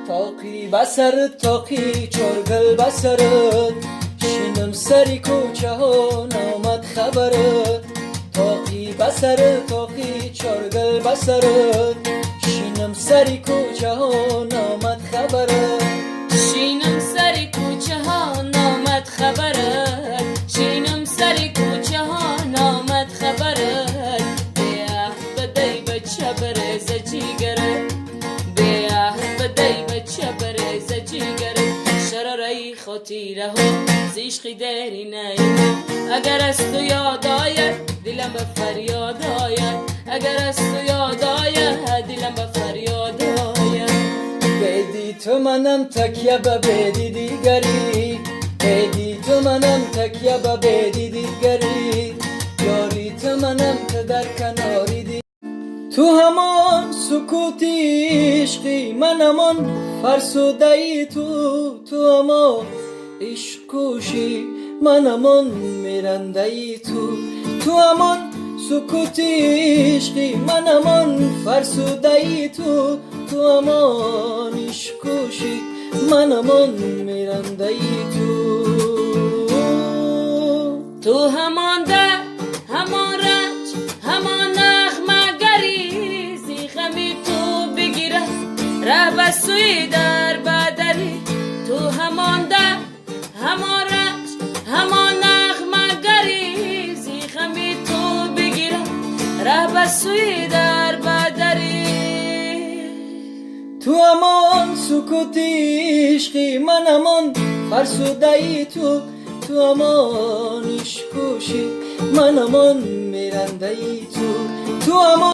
تاقی بسرت تاقی چرگل بسرت شینم سری کوچه ها نامد خبرت تاقی بسرت تاقی چرگل بسرت شینم سری کوچه ها نامد خبرت شینم سری کوچه ها نامد خبرت شینم سری کوچه ها نامد خبرت بیاه بدی بچه برز جیگره بیاه بدی بچه برز جیگره شرارای خاطیره ها زیشقی داری نیما اگر از تو یاد آید دلم به فریاد آید اگر از تو یاد آید دلم به فریاد آید بدی تو منم تکیه به بدی دیگری بدی تو منم تکیه به بدی دیگری یاری تو منم که در کناری دی تو همان سکوتی عشقی من همان فرسوده ای تو همان عشق کوشی من همان میرنده ای تو همان سکوتی عشقی من همان فرسوده ای تو همان عشق کوشی من همان میرنده ای تو همان در همان رنج همان نغمه گریزی غمی تو بگیره ره به سوی در بدری تو همان در همان رنج همان نغمه گریزی غمی تو بگیره ره به سوی در بدری تو همان سکوتی عشقی من همان فرسوده ای تو همان عشق کوشی من همان میرنده ای تو همان